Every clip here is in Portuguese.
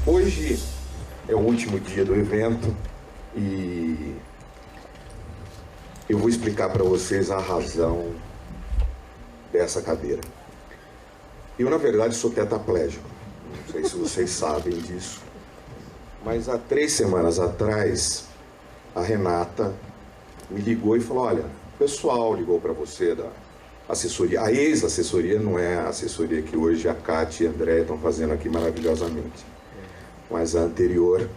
Hoje é o último dia do evento e eu vou explicar para vocês a razão dessa cadeira. Eu, na verdade, sou tetraplégico. Não sei se vocês sabem disso. Mas há 3 semanas atrás, a Renata me ligou e falou: olha, o pessoal ligou para você da assessoria. A ex-assessoria não é a assessoria que hoje a Cátia e a André estão fazendo aqui maravilhosamente. Mas a anterior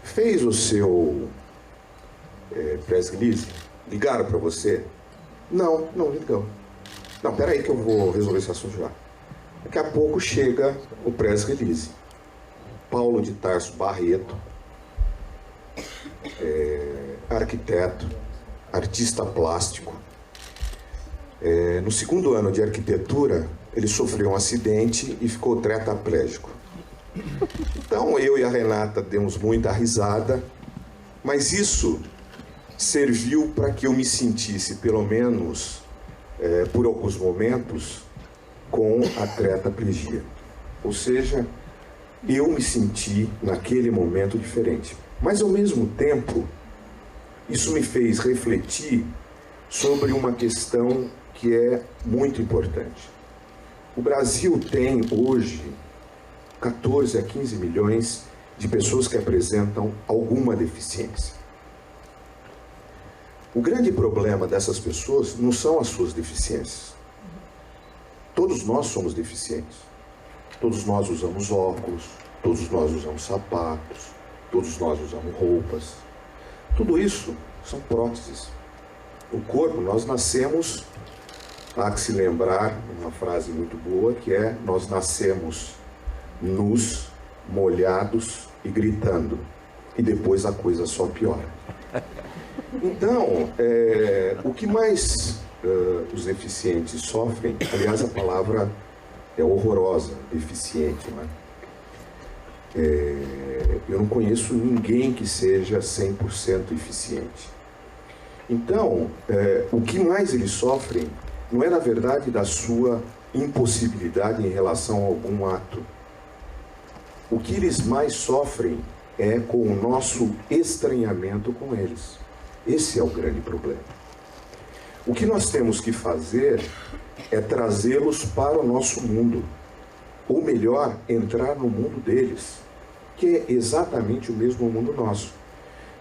fez o seu press release. Ligaram para você? Não ligou. Não, peraí que eu vou resolver esse assunto já. Daqui a pouco chega o press release. Paulo de Tarso Barreto, arquiteto, artista plástico. No 2º ano de arquitetura, ele sofreu um acidente e ficou tetraplégico. Então eu e a Renata demos muita risada, mas isso serviu para que eu me sentisse, pelo menos por alguns momentos, com a tetraplegia. Ou seja, eu me senti naquele momento diferente. Mas ao mesmo tempo, isso me fez refletir sobre uma questão que é muito importante. O Brasil tem hoje 14 a 15 milhões de pessoas que apresentam alguma deficiência. O grande problema dessas pessoas não são as suas deficiências. Todos nós somos deficientes. Todos nós usamos óculos, todos nós usamos sapatos, todos nós usamos roupas. Tudo isso são próteses. O corpo, nós nascemos, há que se lembrar uma frase muito boa, que é: nós nascemos nus, molhados e gritando, e depois a coisa só piora. Então, o que mais os deficientes sofrem, aliás, a palavra é horrorosa, deficiente, né? Eu não conheço ninguém que seja 100% eficiente. Então, o que mais eles sofrem não é, na verdade, da sua impossibilidade em relação a algum ato. O que eles mais sofrem é com o nosso estranhamento com eles. Esse é o grande problema. O que nós temos que fazer é trazê-los para o nosso mundo. Ou melhor, entrar no mundo deles, que é exatamente o mesmo mundo nosso.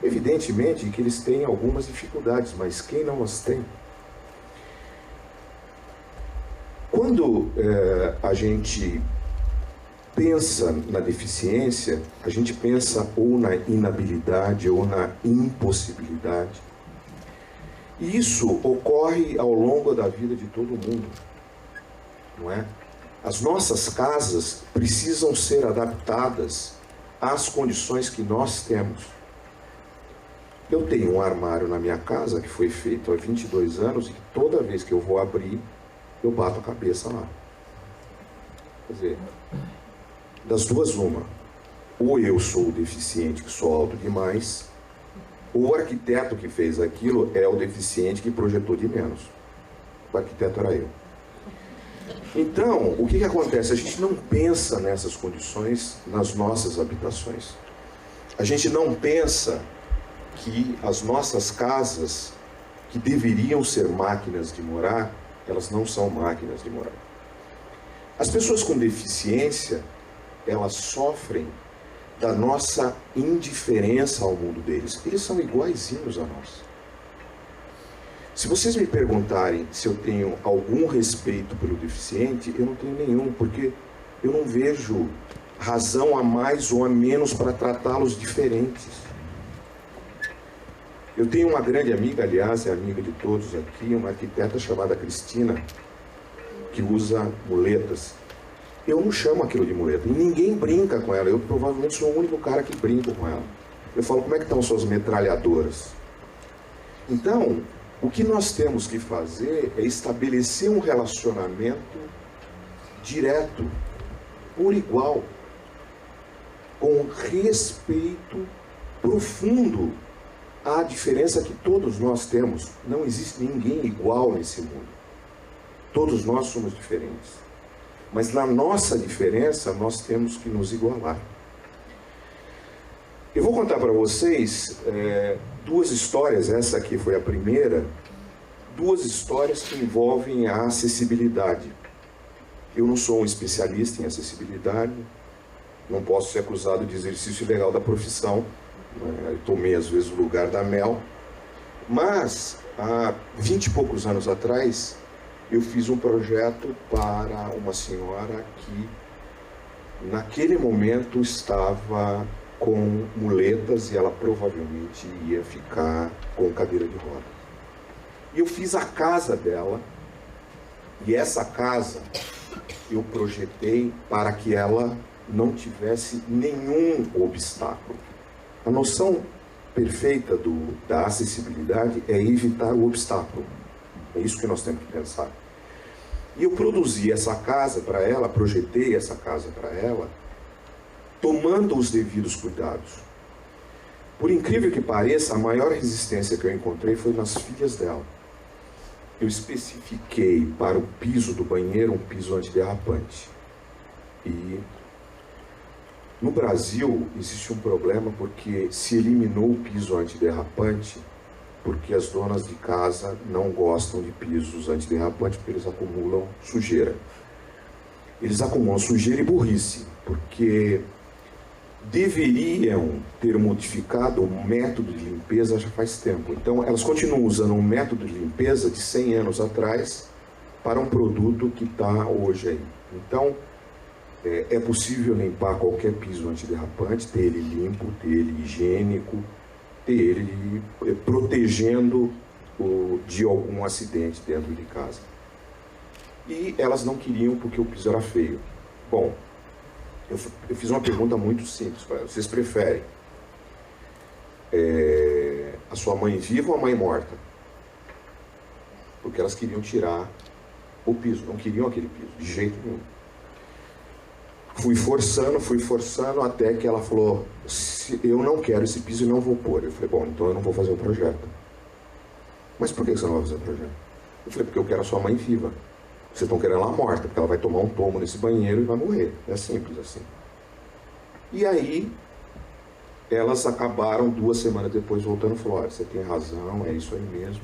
Evidentemente que eles têm algumas dificuldades, mas quem não as tem? Quando a gente pensa na deficiência, a gente pensa ou na inabilidade ou na impossibilidade. E isso ocorre ao longo da vida de todo mundo, não é? As nossas casas precisam ser adaptadas às condições que nós temos. Eu tenho um armário na minha casa que foi feito há 22 anos e toda vez que eu vou abrir, eu bato a cabeça lá. Quer dizer, das duas uma, ou eu sou o deficiente que sou alto demais, ou o arquiteto que fez aquilo é o deficiente que projetou de menos. O arquiteto era eu. Então, o que acontece? A gente não pensa nessas condições nas nossas habitações. A gente não pensa que as nossas casas, que deveriam ser máquinas de morar, elas não são máquinas de morar. As pessoas com deficiência, elas sofrem da nossa indiferença ao mundo deles. Eles são iguaizinhos a nós. Se vocês me perguntarem se eu tenho algum respeito pelo deficiente, eu não tenho nenhum, porque eu não vejo razão a mais ou a menos para tratá-los diferentes. Eu tenho uma grande amiga, aliás, é amiga de todos aqui, uma arquiteta chamada Cristina, que usa muletas. Eu não chamo aquilo de muleta, e ninguém brinca com ela. Eu provavelmente sou o único cara que brinca com ela. Eu falo: como é que estão suas metralhadoras? Então, o que nós temos que fazer é estabelecer um relacionamento direto, por igual, com respeito profundo à diferença que todos nós temos. Não existe ninguém igual nesse mundo. Todos nós somos diferentes. Mas na nossa diferença, nós temos que nos igualar. Eu vou contar para vocês duas histórias, essa aqui foi a primeira, duas histórias que envolvem a acessibilidade. Eu não sou um especialista em acessibilidade, não posso ser acusado de exercício ilegal da profissão, eu tomei às vezes o lugar da Mel, mas há 20 e poucos anos atrás eu fiz um projeto para uma senhora que naquele momento estava com muletas e ela provavelmente ia ficar com cadeira de rodas. E eu fiz a casa dela, e essa casa eu projetei para que ela não tivesse nenhum obstáculo. A noção perfeita da acessibilidade é evitar o obstáculo. É isso que nós temos que pensar. E eu produzi essa casa para ela, projetei essa casa para ela, tomando os devidos cuidados. Por incrível que pareça, a maior resistência que eu encontrei foi nas filhas dela. Eu especifiquei para o piso do banheiro um piso antiderrapante. E no Brasil existe um problema porque se eliminou o piso antiderrapante porque as donas de casa não gostam de pisos antiderrapantes porque eles acumulam sujeira. Eles acumulam sujeira e burrice, porque deveriam ter modificado o método de limpeza já faz tempo. Então, elas continuam usando um método de limpeza de 100 anos atrás para um produto que está hoje aí. Então, é possível limpar qualquer piso antiderrapante, ter ele limpo, ter ele higiênico, ter ele protegendo de algum acidente dentro de casa. E elas não queriam porque o piso era feio. Bom, eu fiz uma pergunta muito simples para elas. Vocês preferem a sua mãe viva ou a mãe morta? Porque elas queriam tirar o piso, não queriam aquele piso, de jeito nenhum. Fui forçando, até que ela falou, eu não quero esse piso e não vou pôr. Eu falei, bom, então eu não vou fazer o projeto. Mas por que você não vai fazer o projeto? Eu falei, porque eu quero a sua mãe viva. Vocês estão querendo ela morta, porque ela vai tomar um tomo nesse banheiro e vai morrer. É simples assim. E aí, elas acabaram 2 semanas depois voltando e falaram, olha, você tem razão, é isso aí mesmo.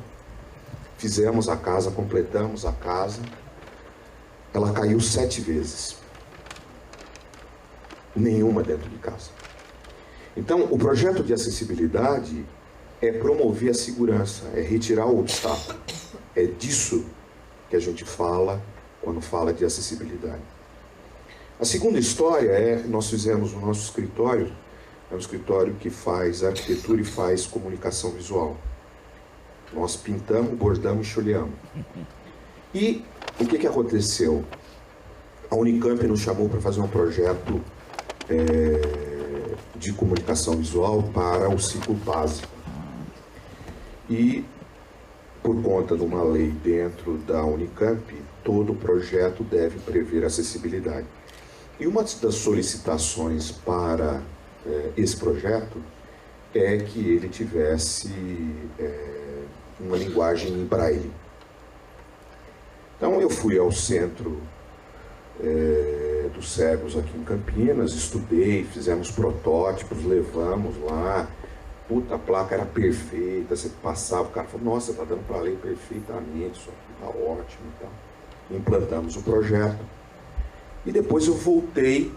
Fizemos a casa, completamos a casa. Ela caiu 7 vezes. Nenhuma dentro de casa. Então, o projeto de acessibilidade é promover a segurança, é retirar o obstáculo. É disso que a gente fala quando fala de acessibilidade. A segunda história nós fizemos no nosso escritório, é um escritório que faz arquitetura e faz comunicação visual. Nós pintamos, bordamos e choleamos. E o que aconteceu? A Unicamp nos chamou para fazer um projeto de comunicação visual para o ciclo básico. E, por conta de uma lei dentro da Unicamp, todo projeto deve prever acessibilidade. E uma das solicitações para esse projeto é que ele tivesse uma linguagem em braille. Então eu fui ao centro dos cegos aqui em Campinas, estudei, fizemos protótipos, levamos lá. Puta, a placa era perfeita, você passava, o cara falou, nossa, tá dando para ler perfeitamente, isso aqui tá ótimo e tal. Implantamos o projeto. E depois eu voltei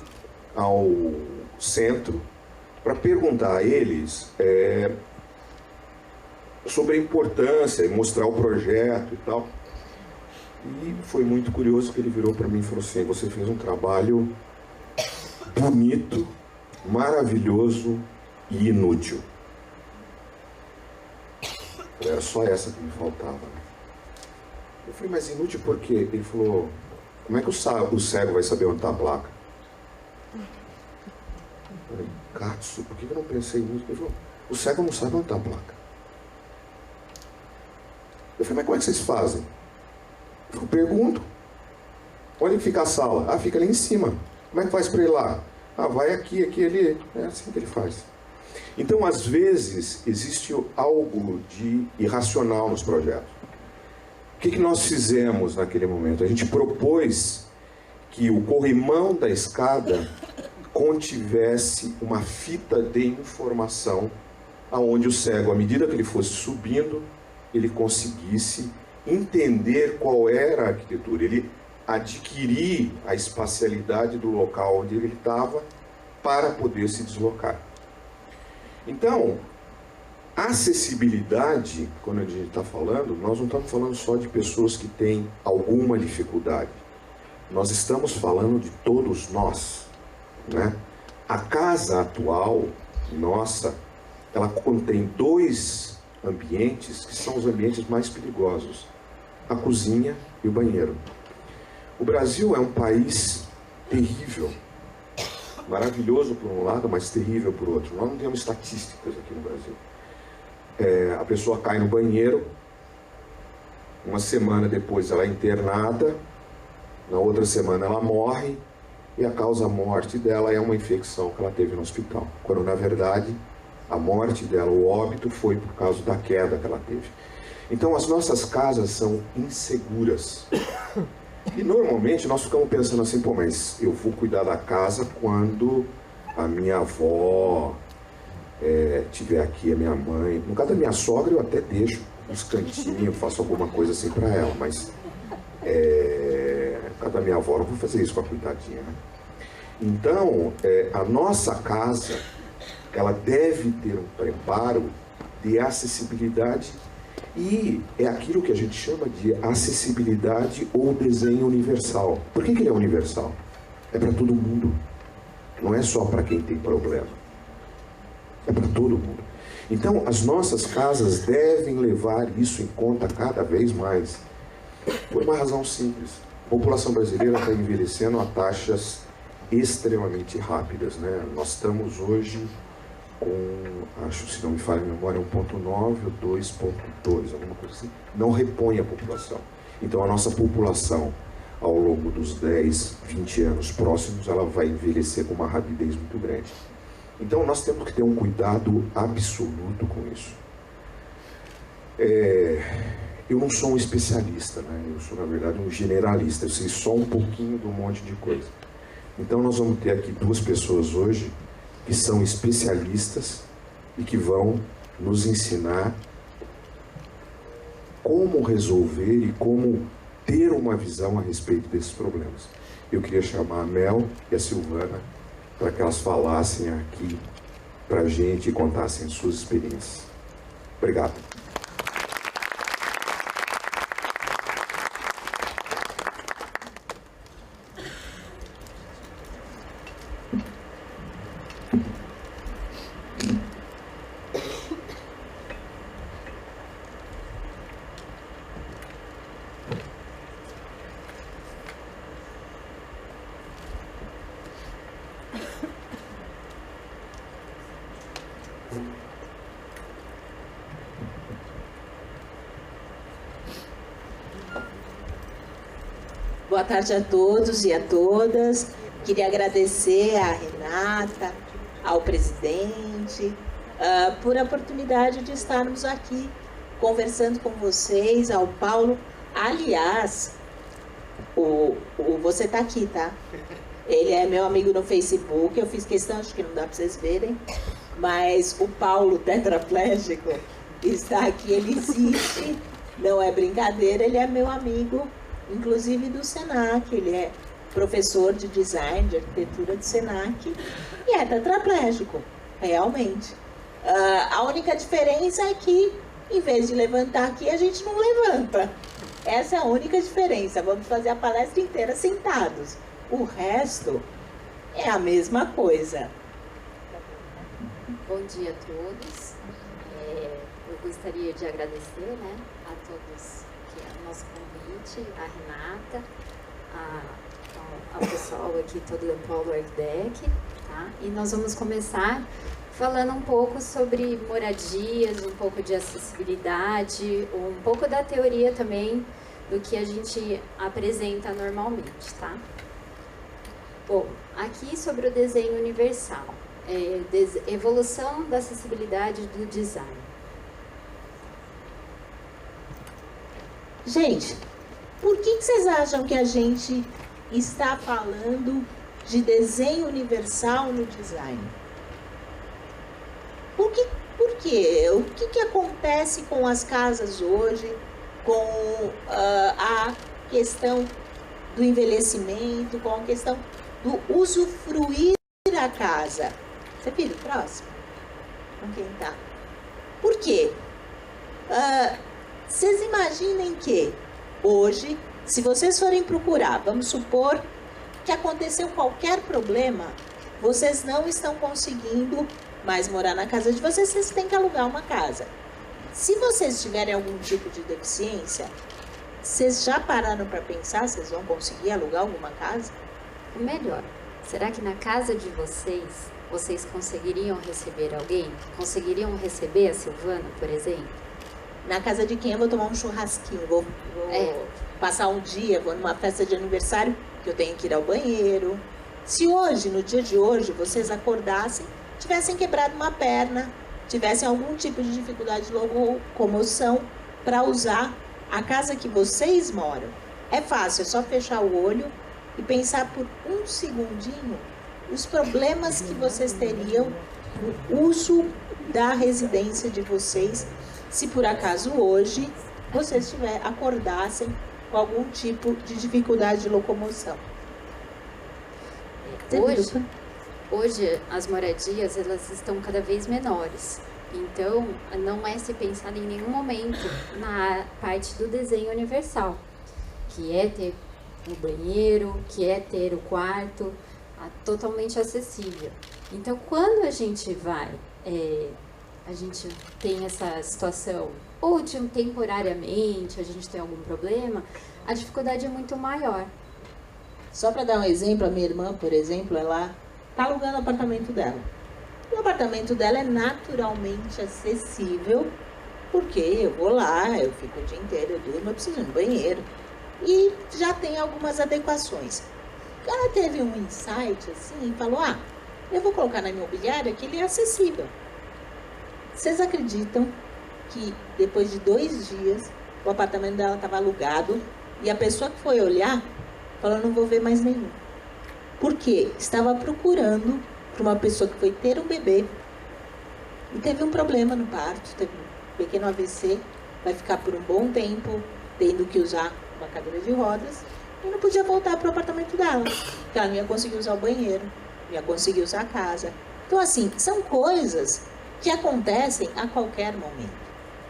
ao centro para perguntar a eles sobre a importância, mostrar o projeto e tal. E foi muito curioso que ele virou para mim e falou assim, você fez um trabalho bonito, maravilhoso e inútil. Era só essa que me faltava. Eu falei, mas inútil por quê? Ele falou, como é que o cego vai saber onde está a placa? Eu falei, Katsu, por que eu não pensei nisso? Ele falou, o cego não sabe onde está a placa. Eu falei, mas como é que vocês fazem? Eu pergunto. Onde fica a sala? Ah, fica ali em cima. Como é que faz para ir lá? Ah, vai aqui, aqui, ali. É assim que ele faz. Então, às vezes, existe algo de irracional nos projetos. que nós fizemos naquele momento? A gente propôs que o corrimão da escada contivesse uma fita de informação aonde o cego, à medida que ele fosse subindo, ele conseguisse entender qual era a arquitetura, ele adquirir a espacialidade do local onde ele estava para poder se deslocar. Então, acessibilidade, quando a gente está falando, nós não estamos falando só de pessoas que têm alguma dificuldade. Nós estamos falando de todos nós, né? A casa atual, nossa, ela contém 2 ambientes que são os ambientes mais perigosos: a cozinha e o banheiro. O Brasil é um país terrível, maravilhoso por um lado, mas terrível por outro. Nós não temos estatísticas aqui no Brasil. A pessoa cai no banheiro, uma semana depois ela é internada, na outra semana ela morre, e a causa-morte dela é uma infecção que ela teve no hospital, quando na verdade a morte dela, o óbito, foi por causa da queda que ela teve. Então as nossas casas são inseguras. E normalmente nós ficamos pensando assim, pô, mas eu vou cuidar da casa quando a minha avó tiver aqui, a minha mãe. No caso da minha sogra eu até deixo uns cantinhos, faço alguma coisa assim para ela, mas no caso da minha avó eu não vou fazer isso com a cuidadinha, né? Então, a nossa casa, ela deve ter um preparo de acessibilidade, e é aquilo que a gente chama de acessibilidade ou desenho universal. Por que ele é universal? É para todo mundo, não é só para quem tem problema, é para todo mundo. Então as nossas casas devem levar isso em conta cada vez mais, por uma razão simples: a população brasileira está envelhecendo a taxas extremamente rápidas, né? Nós estamos hoje com, acho, se não me falha a memória, 1.9 ou 2.2, alguma coisa assim. Não repõe a população. Então a nossa população, ao longo dos 10, 20 anos próximos, ela vai envelhecer com uma rapidez muito grande. Então nós temos que ter um cuidado absoluto com isso. Eu não sou um especialista, né? Eu sou, na verdade, um generalista. Eu sei só um pouquinho de um monte de coisa. Então nós vamos ter aqui 2 pessoas hoje que são especialistas e que vão nos ensinar como resolver e como ter uma visão a respeito desses problemas. Eu queria chamar a Mel e a Silvana para que elas falassem aqui para a gente e contassem suas experiências. Obrigado. Boa tarde a todos e a todas. Queria agradecer à Renata, ao presidente, por a oportunidade de estarmos aqui conversando com vocês, ao Paulo. Aliás, você está aqui, tá? Ele é meu amigo no Facebook, eu fiz questão, acho que não dá para vocês verem, mas o Paulo, tetraplégico, está aqui, ele existe, não é brincadeira, ele é meu amigo, inclusive do Senac, ele é professor de design, de arquitetura do Senac, e é tetraplégico, realmente. A única diferença é que, em vez de levantar aqui, a gente não levanta. Essa é a única diferença, vamos fazer a palestra inteira sentados. O resto é a mesma coisa. Bom dia a todos. Eu gostaria de agradecer, né, a todos o nosso convite, a Renata, ao pessoal aqui todo da Polo Arquitec, tá? E nós vamos começar falando um pouco sobre moradias, um pouco de acessibilidade, um pouco da teoria também do que a gente apresenta normalmente, tá? Bom, aqui sobre o desenho universal, evolução da acessibilidade do design. Gente, por que vocês acham que a gente está falando de desenho universal no design? Por quê? O que acontece com as casas hoje, com a questão do envelhecimento, com a questão do usufruir a casa? Você vira o próximo? Com quem tá? Por quê? Vocês imaginem que hoje, se vocês forem procurar, vamos supor que aconteceu qualquer problema, vocês não estão conseguindo mais morar na casa de vocês, vocês têm que alugar uma casa. Se vocês tiverem algum tipo de deficiência, vocês já pararam para pensar se vocês vão conseguir alugar alguma casa? O melhor, será que na casa de vocês conseguiriam receber alguém? Conseguiriam receber a Silvana, por exemplo? Na casa de quem eu vou tomar um churrasquinho, vou passar um dia, vou numa festa de aniversário, que eu tenho que ir ao banheiro. Se hoje, no dia de hoje, vocês acordassem, tivessem quebrado uma perna, tivessem algum tipo de dificuldade de locomoção para usar a casa que vocês moram, é fácil, é só fechar o olho e pensar por um segundinho os problemas que vocês teriam no uso da residência de vocês, se por acaso hoje vocês acordassem com algum tipo de dificuldade de locomoção. Hoje as moradias elas estão cada vez menores, então não é se pensar em nenhum momento na parte do desenho universal, que é ter o banheiro, que é ter o quarto totalmente acessível. Então quando a gente a gente tem essa situação, ou temporariamente a gente tem algum problema, a dificuldade é muito maior. Só para dar um exemplo, a minha irmã, por exemplo, ela está alugando o apartamento dela. O apartamento dela é naturalmente acessível, porque eu vou lá, eu fico o dia inteiro, eu durmo, eu preciso ir no banheiro. E já tem algumas adequações. Ela teve um insight assim e falou, eu vou colocar na imobiliária que ele é acessível. Vocês acreditam que depois de 2 dias o apartamento dela estava alugado e a pessoa que foi olhar falou, não vou ver mais nenhum. Porque estava procurando para uma pessoa que foi ter um bebê e teve um problema no parto, teve um pequeno AVC, vai ficar por um bom tempo tendo que usar uma cadeira de rodas e não podia voltar para o apartamento dela, porque ela não ia conseguir usar o banheiro, não ia conseguir usar a casa. Então, assim, são coisas que acontecem a qualquer momento.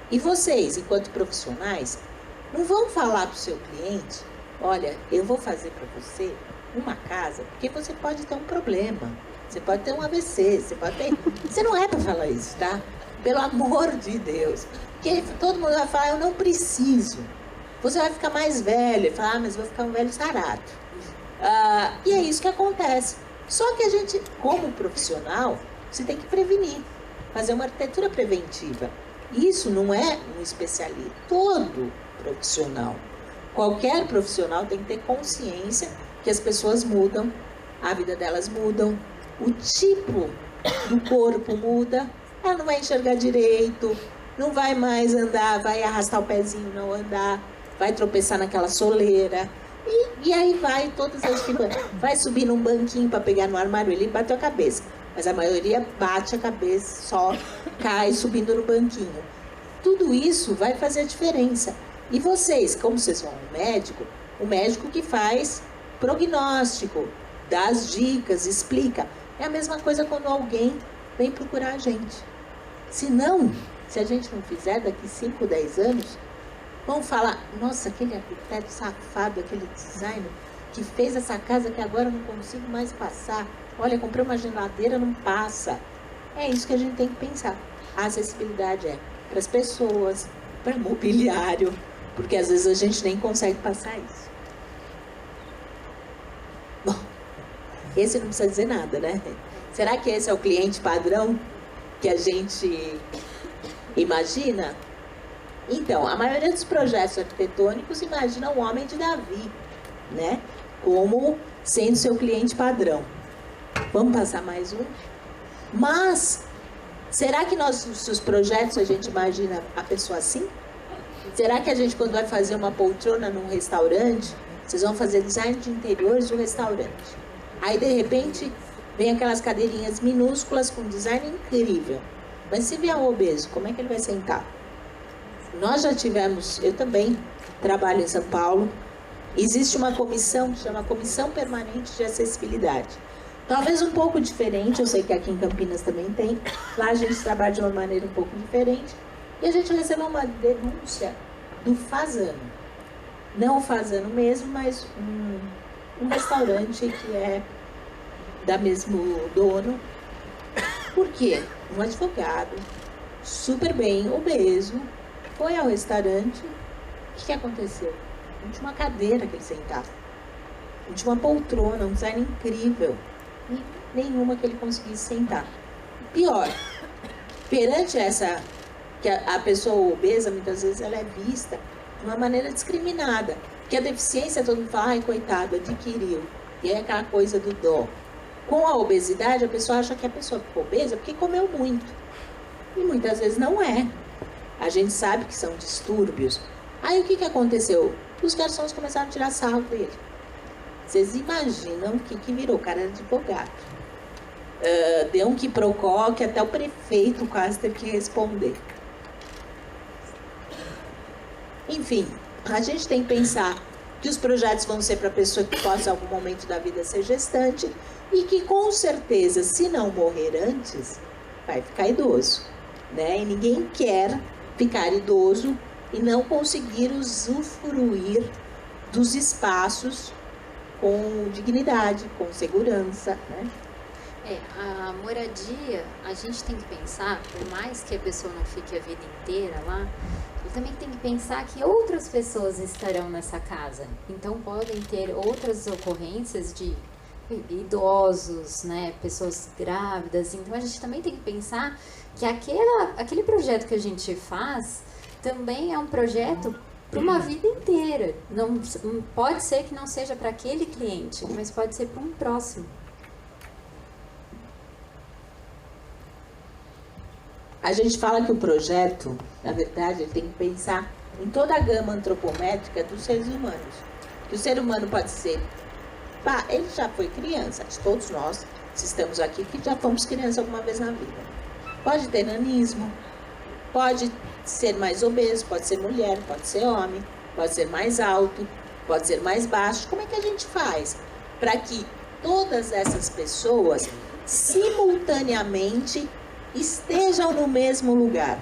E vocês, enquanto profissionais, não vão falar para o seu cliente, olha, eu vou fazer para você uma casa, porque você pode ter um problema, você pode ter um AVC, você não é para falar isso, tá? Pelo amor de Deus. Porque todo mundo vai falar, eu não preciso. Você vai ficar mais velho, e falar, mas eu vou ficar um velho sarado. E é isso que acontece. Só que a gente, como profissional, você tem que prevenir, fazer uma arquitetura preventiva. Isso não é um especialista, todo profissional. Qualquer profissional tem que ter consciência que as pessoas mudam, a vida delas mudam, o tipo do corpo muda, ela não vai enxergar direito, não vai mais andar, vai arrastar o pezinho, não andar, vai tropeçar naquela soleira, e aí vai todas as dificuldades. Vai subir num banquinho para pegar no armário, ele bateu a cabeça, mas a maioria bate a cabeça, só cai subindo no banquinho. Tudo isso vai fazer a diferença. E vocês, como vocês vão ao médico, o médico que faz prognóstico, dá as dicas, explica. É a mesma coisa quando alguém vem procurar a gente. Se a gente não fizer, daqui 5, 10 anos, vão falar, nossa, aquele arquiteto safado, aquele designer que fez essa casa que agora eu não consigo mais passar. Olha, comprei uma geladeira, não passa. É isso que a gente tem que pensar. A acessibilidade é para as pessoas, para mobiliário, porque às vezes a gente nem consegue passar isso. Bom, esse não precisa dizer nada, né? Será que esse é o cliente padrão que a gente imagina? Então, a maioria dos projetos arquitetônicos imagina o homem de Davi, né? Como sendo seu cliente padrão. Vamos passar mais um? Mas, será que os projetos a gente imagina a pessoa assim? Será que a gente, quando vai fazer uma poltrona num restaurante, vocês vão fazer design de interiores do restaurante? Aí, de repente, vem aquelas cadeirinhas minúsculas com design incrível. Mas se vier um obeso, como é que ele vai sentar? Nós já tivemos, eu também trabalho em São Paulo, existe uma comissão que chama Comissão Permanente de Acessibilidade. Talvez um pouco diferente, eu sei que aqui em Campinas também tem. Lá a gente trabalha de uma maneira um pouco diferente. E a gente recebeu uma denúncia do Fazano. Não o Fazano mesmo, mas um restaurante que é da mesmo dono. Por quê? Um advogado, super bem, obeso, foi ao restaurante. O que aconteceu? Não tinha uma cadeira que ele sentava. Não tinha uma poltrona, um design incrível. E nenhuma que ele conseguisse sentar. Pior, perante essa, que a pessoa obesa, muitas vezes ela é vista de uma maneira discriminada. Porque a deficiência, todo mundo fala, ai, coitado, adquiriu. E é aquela coisa do dó. Com a obesidade, a pessoa acha que a pessoa ficou obesa porque comeu muito. E muitas vezes não é. A gente sabe que são distúrbios. Aí o que aconteceu? Os garçons começaram a tirar sarro dele. Vocês imaginam o que virou? O cara era advogado. Deu um quiprocó que até o prefeito quase teve que responder. Enfim, a gente tem que pensar que os projetos vão ser para a pessoa que possa, em algum momento da vida, ser gestante e que, com certeza, se não morrer antes, vai ficar idoso, né? E ninguém quer ficar idoso e não conseguir usufruir dos espaços com dignidade, com segurança, né? A moradia, a gente tem que pensar, por mais que a pessoa não fique a vida inteira lá, também tem que pensar que outras pessoas estarão nessa casa. Então podem ter outras ocorrências de idosos, né, pessoas grávidas. Então a gente também tem que pensar que aquele projeto que a gente faz também é um projeto para uma vida inteira. Não pode ser que não seja para aquele cliente, mas pode ser para um próximo. A gente fala que o projeto, na verdade, ele tem que pensar em toda a gama antropométrica dos seres humanos. Que o ser humano pode ser... ele já foi criança, todos nós, se estamos aqui, que já fomos criança alguma vez na vida. Pode ter nanismo, pode ser mais obeso, pode ser mulher, pode ser homem, pode ser mais alto, pode ser mais baixo. Como é que a gente faz para que todas essas pessoas simultaneamente estejam no mesmo lugar?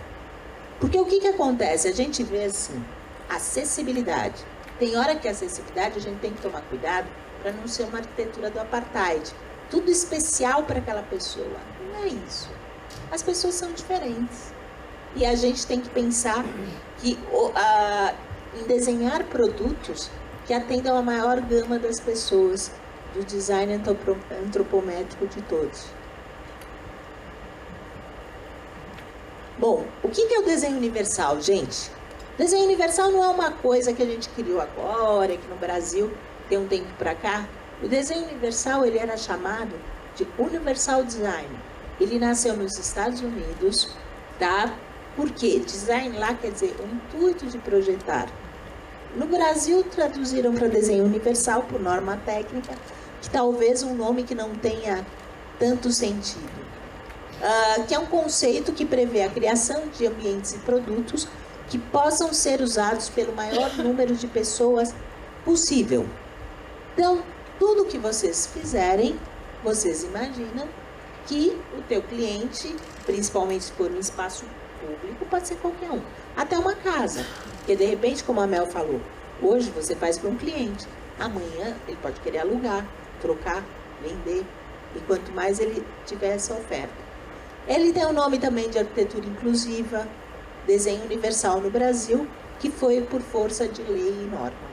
Porque o que acontece? A gente vê assim, acessibilidade. Tem hora que a acessibilidade a gente tem que tomar cuidado para não ser uma arquitetura do apartheid. Tudo especial para aquela pessoa. Não é isso. As pessoas são diferentes. E a gente tem que pensar que, em desenhar produtos que atendam a maior gama das pessoas, do design antropométrico de todos. Bom, o que é o desenho universal, gente? Desenho universal não é uma coisa que a gente criou agora, que no Brasil tem um tempo para cá. O desenho universal, ele era chamado de Universal Design. Ele nasceu nos Estados Unidos, tá? Por quê? Design lá quer dizer o intuito de projetar. No Brasil, traduziram para desenho universal por norma técnica, que talvez um nome que não tenha tanto sentido. Que é um conceito que prevê a criação de ambientes e produtos que possam ser usados pelo maior número de pessoas possível. Então, tudo que vocês fizerem, vocês imaginam que o teu cliente, principalmente se for um espaço público, pode ser qualquer um. Até uma casa. Porque, de repente, como a Mel falou, hoje você faz para um cliente. Amanhã ele pode querer alugar, trocar, vender. E quanto mais ele tiver essa oferta. Ele tem o nome também de arquitetura inclusiva, desenho universal no Brasil, que foi por força de lei e norma.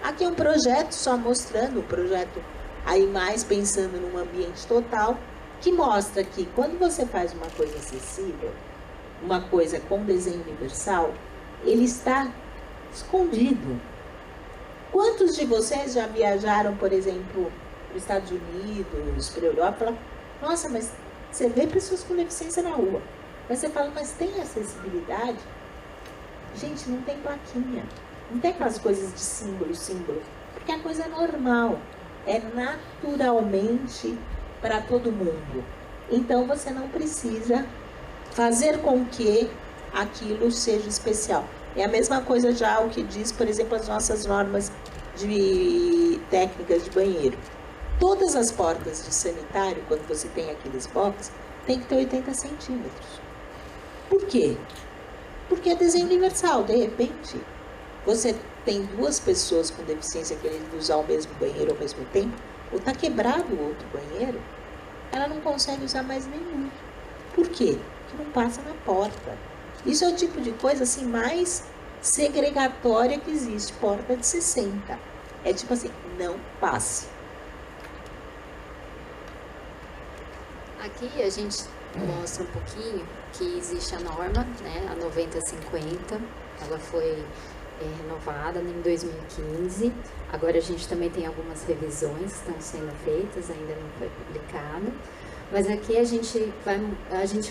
Aqui é um projeto, só mostrando o projeto aí mais pensando num ambiente total, que mostra que quando você faz uma coisa acessível, uma coisa com desenho universal, ele está escondido. Quantos de vocês já viajaram, por exemplo, para os Estados Unidos, para a Europa? Nossa, mas você vê pessoas com deficiência na rua. Mas você fala, mas tem acessibilidade? Gente, não tem plaquinha. Não tem aquelas coisas de símbolo. Porque a coisa é normal. É naturalmente para todo mundo. Então você não precisa fazer com que aquilo seja especial. É a mesma coisa já o que diz, por exemplo, as nossas normas de técnicas de banheiro. Todas as portas de sanitário, quando você tem aqueles box, tem que ter 80 centímetros. Por quê? Porque é desenho universal. De repente, você tem duas pessoas com deficiência querendo usar o mesmo banheiro ao mesmo tempo, ou está quebrado o outro banheiro, ela não consegue usar mais nenhum. Por quê? Porque não passa na porta. Isso é o tipo de coisa assim mais segregatória que existe, porta de 60. É tipo assim, não passe. Aqui a gente mostra um pouquinho que existe a norma, né, a 9050, ela foi renovada em 2015. Agora a gente também tem algumas revisões que estão sendo feitas, ainda não foi publicado. Mas aqui a gente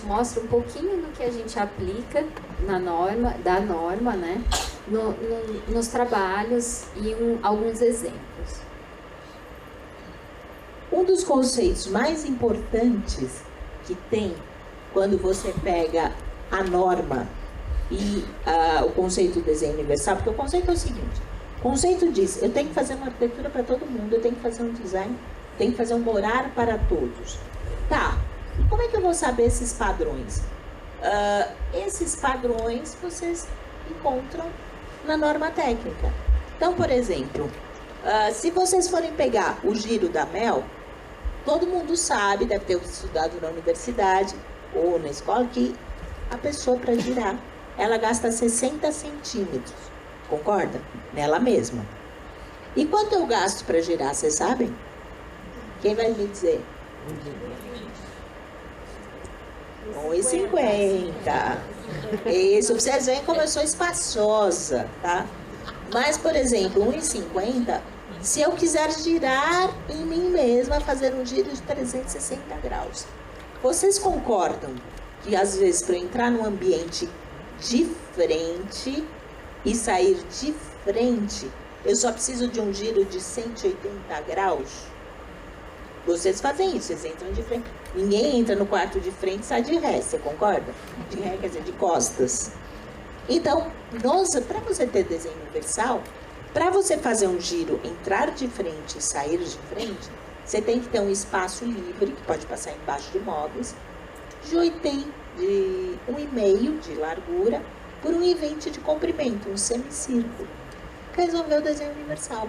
mostra um pouquinho do que a gente aplica na norma, né, nos trabalhos e alguns exemplos. Um dos conceitos mais importantes que tem quando você pega a norma e o conceito do desenho universal, porque o conceito é o seguinte: o conceito diz, eu tenho que fazer uma arquitetura para todo mundo, eu tenho que fazer um design, tenho que fazer um morar para todos. Tá, e como é que eu vou saber esses padrões? Esses padrões vocês encontram na norma técnica. Então, por exemplo, se vocês forem pegar o giro da Mel, todo mundo sabe, deve ter estudado na universidade ou na escola, que a pessoa para girar, ela gasta 60 centímetros, concorda? Nela mesma. E quanto eu gasto para girar, vocês sabem? Quem vai me dizer? 1,50. Isso, pra vocês verem como eu sou espaçosa, tá? Mas, por exemplo, 1,50, se eu quiser girar em mim mesma, fazer um giro de 360 graus. Vocês concordam que, às vezes, para eu entrar num ambiente de frente e sair de frente, eu só preciso de um giro de 180 graus? Vocês fazem isso, vocês entram de frente. Ninguém entra no quarto de frente e sai de ré, você concorda? De ré quer dizer de costas. Então, para você ter desenho universal, para você fazer um giro, entrar de frente e sair de frente, você tem que ter um espaço livre, que pode passar embaixo de móveis, de 1,5 de largura por 1,20 de comprimento, um semicírculo. Resolveu o desenho universal.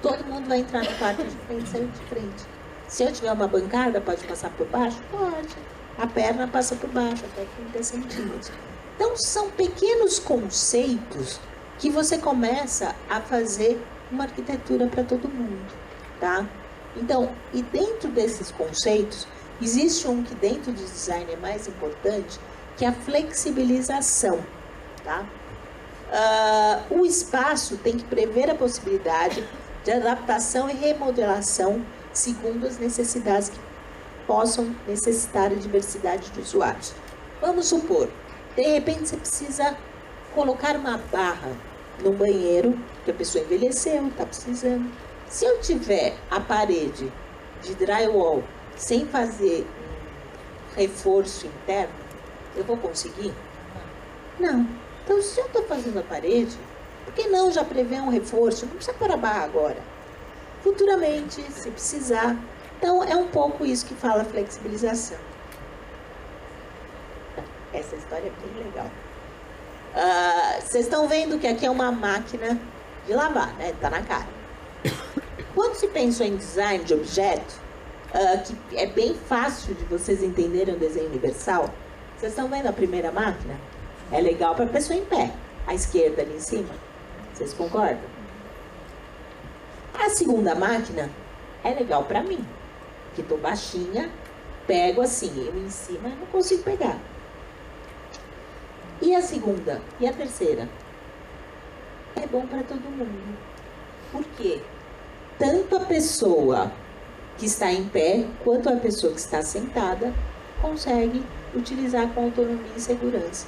Todo mundo vai entrar no quarto de frente e sair de frente. Se eu tiver uma bancada, pode passar por baixo? Pode. A perna passa por baixo, até 30 centímetros. Então, são pequenos conceitos que você começa a fazer uma arquitetura para todo mundo, tá? Então, e dentro desses conceitos, existe um que dentro do design é mais importante, que é a flexibilização, tá? O espaço tem que prever a possibilidade de adaptação e remodelação segundo as necessidades que possam necessitar a diversidade de usuários. Vamos supor, de repente você precisa colocar uma barra no banheiro, que a pessoa envelheceu, está precisando. Se eu tiver a parede de drywall sem fazer um reforço interno, eu vou conseguir? Não. Então, se eu estou fazendo a parede, por que não já prever um reforço? Não precisa pôr a barra agora. Futuramente, se precisar. Então, é um pouco isso que fala a flexibilização. Essa história é bem legal. Vocês estão vendo que aqui é uma máquina de lavar, né? Está na cara. Quando se pensou em design de objeto, que é bem fácil de vocês entenderem o desenho universal, vocês estão vendo a primeira máquina? É legal para a pessoa em pé. À esquerda ali em cima. Vocês concordam? A segunda máquina é legal para mim, que estou baixinha, pego assim, eu em cima não consigo pegar. E a segunda? E a terceira? É bom para todo mundo. Por quê? Tanto a pessoa que está em pé, quanto a pessoa que está sentada, consegue utilizar com autonomia e segurança.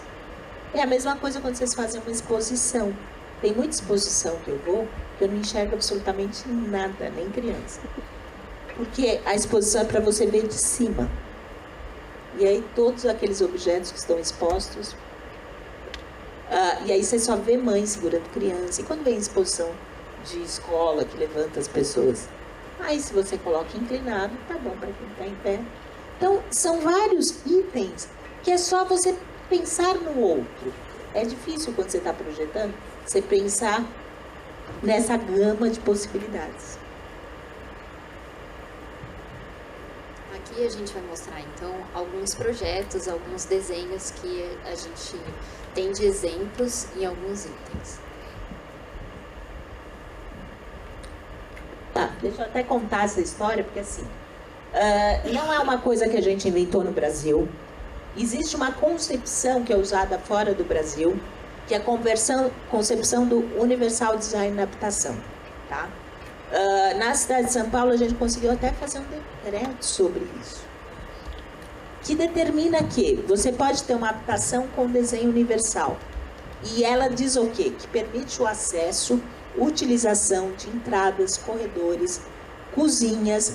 É a mesma coisa quando vocês fazem uma exposição. Tem muita exposição que eu vou, que eu não enxergo absolutamente nada, nem criança. Porque a exposição é para você ver de cima. E aí todos aqueles objetos que estão expostos, e aí você só vê mãe segurando criança. E quando vem exposição de escola que levanta as pessoas, aí se você coloca inclinado, tá bom para quem está em pé. Então são vários itens que é só você pensar no outro. É difícil quando você está projetando, você pensar nessa gama de possibilidades. Aqui a gente vai mostrar, então, alguns projetos, alguns desenhos que a gente tem de exemplos em alguns itens. Tá, deixa eu até contar essa história, porque assim, não é uma coisa que a gente inventou no Brasil. Existe uma concepção que é usada fora do Brasil, que é a concepção do Universal Design na habitação. Tá? Na cidade de São Paulo, a gente conseguiu até fazer um decreto sobre isso, que determina que você pode ter uma habitação com desenho universal. E ela diz o quê? Que permite o acesso, utilização de entradas, corredores, cozinhas,